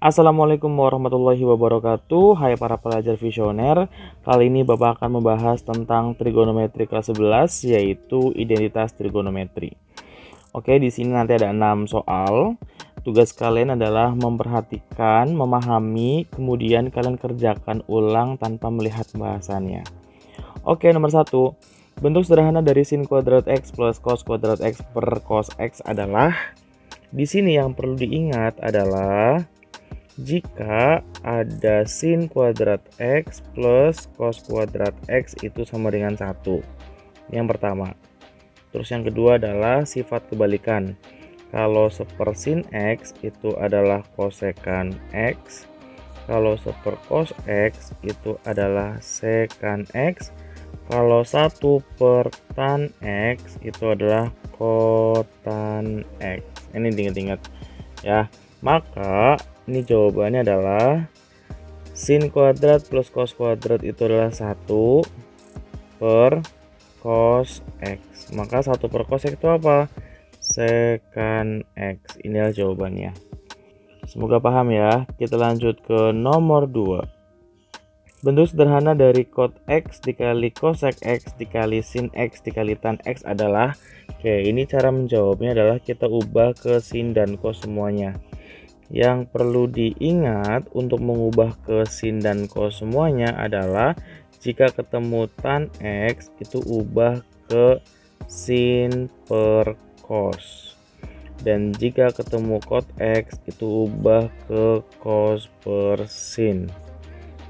Assalamualaikum warahmatullahi wabarakatuh. Hai para pelajar visioner. Kali ini Bapak akan membahas tentang trigonometri kelas 11, yaitu identitas trigonometri. Oke, di sini nanti ada 6 soal. Tugas kalian adalah memperhatikan, memahami, kemudian kalian kerjakan ulang tanpa melihat pembahasannya. Oke, nomor 1. Bentuk sederhana dari sin kuadrat X plus cos kuadrat X per cos X adalah, di sini yang perlu diingat adalah jika ada sin kuadrat X plus cos kuadrat X itu sama dengan 1. Yang pertama. Terus yang kedua adalah sifat kebalikan. Kalau sepersin X itu adalah kosekan X. Kalau sepercos X itu adalah sekan X. Kalau 1/tan X itu adalah kotan X. Ini diingat-ingat ya. Maka ini jawabannya adalah sin kuadrat plus cos kuadrat itu adalah 1 per cos X. Maka 1 per cos X itu apa? Sekan X. Inilah jawabannya. Semoga paham ya. Kita lanjut ke nomor 2. Bentuk sederhana dari cot X dikali cosec X dikali sin X dikali tan X adalah, oke, ini cara menjawabnya adalah kita ubah ke sin dan cos semuanya. Yang perlu diingat untuk mengubah ke sin dan cos semuanya adalah jika ketemu tan X itu ubah ke sin per cos. Dan jika ketemu cot X itu ubah ke cos per sin.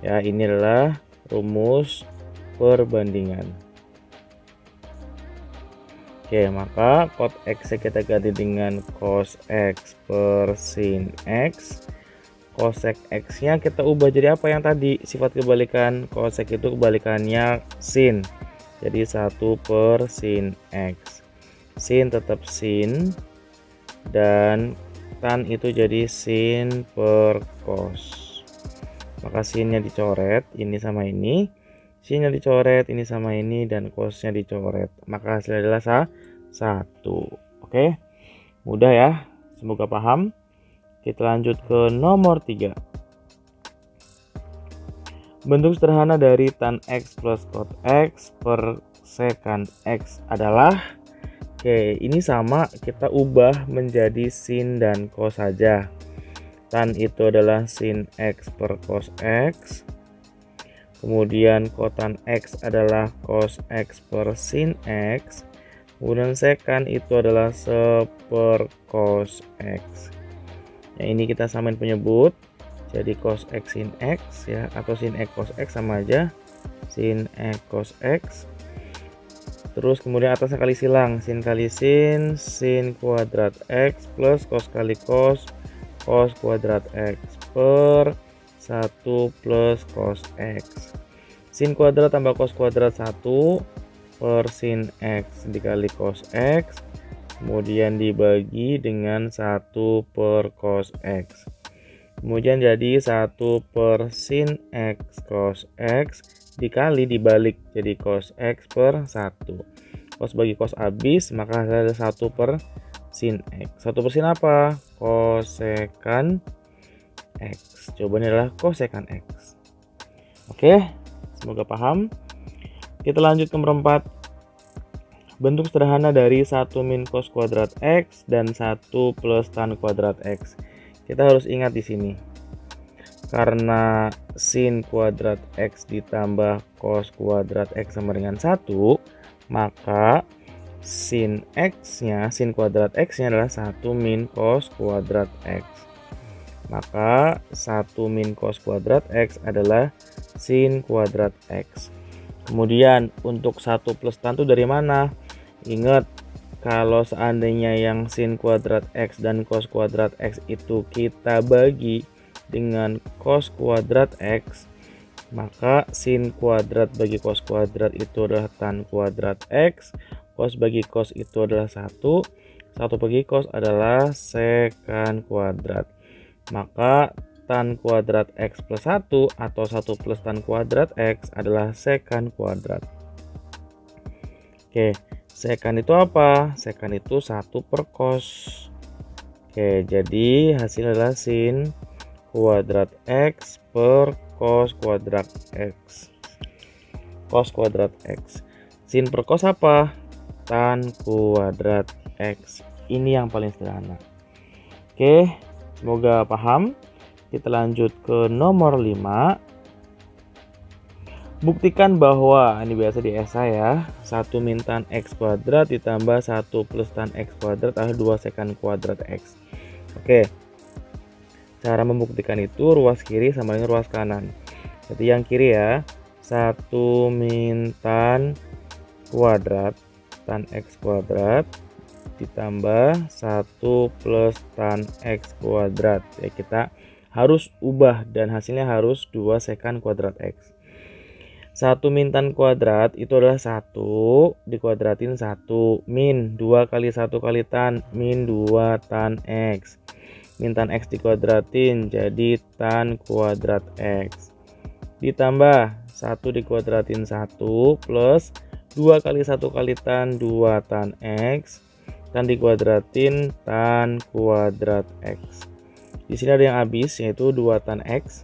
Ya, ini adalah rumus perbandingan. Oke, maka cot X kita ganti dengan cos X per sin X. Cosec X-nya kita ubah jadi apa yang tadi? Sifat kebalikan. Cosec itu kebalikannya sin. Jadi 1 per sin X. Sin tetap sin. Dan tan itu jadi sin per cos. Maka sinnya dicoret, ini sama ini. Sinnya dicoret, ini sama ini. Dan cosnya dicoret. Maka hasilnya adalah 1. Oke, mudah ya. Semoga paham. Kita lanjut ke nomor 3. Bentuk sederhana dari tan X plus cot X per sekan X adalah, oke, ini sama, kita ubah menjadi sin dan cos saja. Tan itu adalah sin X per cos X. Kemudian kotan X adalah cos X per sin X. Kemudian sekan itu adalah seper cos X. Yang ini kita samain penyebut. Jadi cos X sin X ya, atau sin X cos X sama aja. Sin X cos X. Terus kemudian atasnya kali silang. Sin kali sin kuadrat X plus cos kali cos kuadrat X per 1 plus cos X. Sin kuadrat tambah cos kuadrat 1 per sin X dikali cos X. Kemudian dibagi dengan 1 per cos X. Kemudian jadi 1 per sin X cos X dikali dibalik jadi cos X per 1. Cos bagi cos habis, maka ada 1 per sin X. 1 per sin apa? Kosekan X. Jawabannya adalah kosekan X. Oke, semoga paham. Kita lanjut ke nomor 4. Bentuk sederhana dari 1 min cos kuadrat X dan 1 plus tan kuadrat X. Kita harus ingat di sini. Karena sin kuadrat X ditambah cos kuadrat X sama dengan 1, maka sin X-nya, sin kuadrat X-nya adalah 1 min cos kuadrat X. Maka 1 min cos kuadrat X adalah sin kuadrat X. Kemudian untuk 1 plus tan itu dari mana? Ingat, kalau seandainya yang sin kuadrat X dan cos kuadrat X itu kita bagi dengan cos kuadrat X, maka sin kuadrat bagi cos kuadrat itu adalah tan kuadrat X. Cos bagi cos itu adalah 1. 1 bagi cos adalah sekan kuadrat. Maka tan kuadrat X plus 1 atau 1 plus tan kuadrat X adalah sekan kuadrat. Oke, sekan itu apa? Sekan itu 1 per cos. Oke, jadi hasil adalah sin kuadrat X per cos kuadrat X. Cos kuadrat X. Sin per cos apa? Tan kuadrat X. Ini yang paling sederhana. Oke, semoga paham. Kita lanjut ke nomor 5. Buktikan bahwa, ini biasa di esai ya, 1 min tan X kuadrat ditambah 1 plus tan X kuadrat adalah 2 sekan kuadrat X. Oke, cara membuktikan itu ruas kiri sama dengan ruas kanan. Jadi yang kiri ya, 1 min tan kuadrat tan X kuadrat ditambah 1 plus tan X kuadrat. Ya, kita harus ubah dan hasilnya harus 2 sekan kuadrat X. 1 min tan kuadrat itu adalah 1 dikuadratin 1 min 2 kali 1 kali tan min 2 tan X. Min tan X dikuadratin jadi tan kuadrat X. Ditambah 1 dikuadratin 1 plus 2 kali 1 kali tan 2 tan X. Tan dikuadratin tan kuadrat X. Di sini ada yang habis yaitu 2 tan X.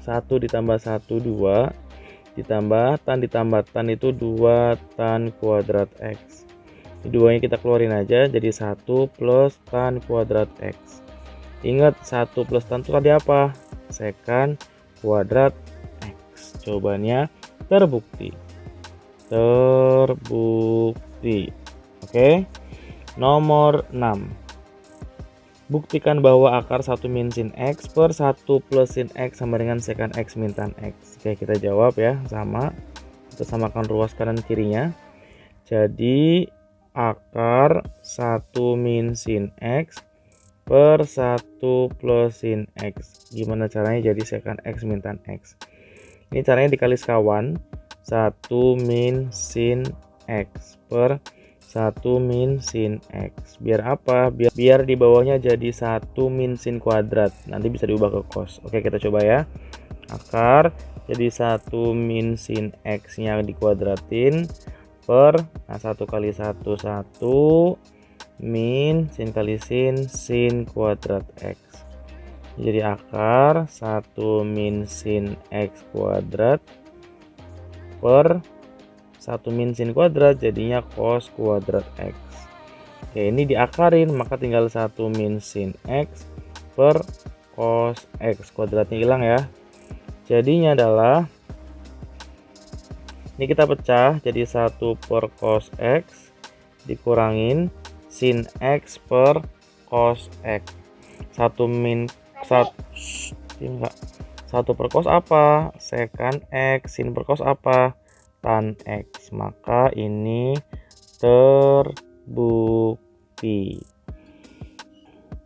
1 ditambah 1 2 ditambah tan itu 2 tan kuadrat X. Keduanya kita keluarin aja jadi 1 plus tan kuadrat X. Ingat 1 plus tan itu tadi apa? Sekan kuadrat X. Jawabannya terbukti. Oke. Nomor 6. Buktikan bahwa akar 1 min sin X per 1 plus sin X sama dengan sekan X min tan X. Oke, kita jawab ya, sama. Kita samakan ruas kanan kirinya. Jadi akar 1 min sin X per 1 plus sin X. Gimana caranya jadi sekan X min tan X? Ini caranya dikali sekawan. 1 min sin X per 1 min sin X. Biar apa? Biar di bawahnya jadi 1 min sin kuadrat. Nanti bisa diubah ke cos. Oke, kita coba ya. Akar jadi 1 min sin X nya dikuadratin per 1 kali 1 1 min sin kali sin kuadrat X. Jadi akar 1 min sin X kuadrat per 1 min sin kuadrat jadinya cos kuadrat X. Oke, ini diakarin maka tinggal 1 min sin X per cos X. Kuadratnya hilang ya. Jadinya adalah, ini kita pecah jadi 1 per cos X dikurangin sin X per cos X. 1 per cos apa? Sekan X. Sin per cos apa? Tan X. Maka ini terbukti.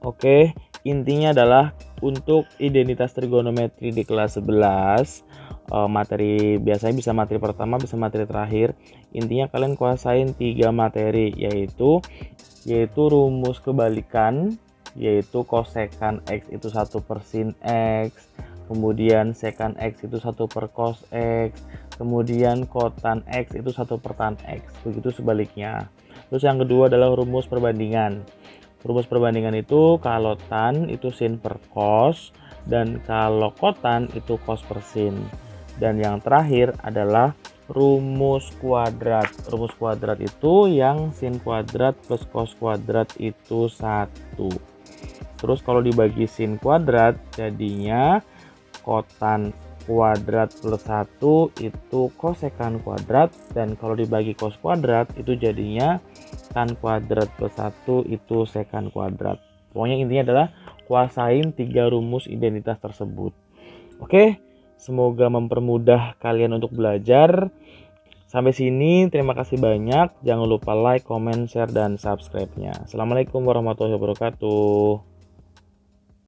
Oke, intinya adalah untuk identitas trigonometri di kelas 11 materi biasanya bisa materi pertama bisa materi terakhir. Intinya kalian kuasain 3 materi yaitu rumus kebalikan, yaitu kosekan X itu 1 per sin X, kemudian sekan X itu 1 per cos X, kemudian kotan X itu 1 per tan X, begitu sebaliknya. Terus yang kedua adalah rumus perbandingan. Rumus perbandingan itu kalau tan itu sin per cos dan kalau kotan itu cos per sin. Dan yang terakhir adalah rumus kuadrat. Rumus kuadrat itu yang sin kuadrat plus cos kuadrat itu 1. Terus kalau dibagi sin kuadrat jadinya kotan kuadrat plus 1 itu kosekan kuadrat, dan kalau dibagi cos kuadrat itu jadinya tan kuadrat plus 1 itu sekan kuadrat. Pokoknya intinya adalah kuasain 3 rumus identitas tersebut. Oke, semoga mempermudah kalian untuk belajar. Sampai sini, terima kasih banyak. Jangan lupa like, comment, share, dan subscribe-nya. Assalamualaikum warahmatullahi wabarakatuh.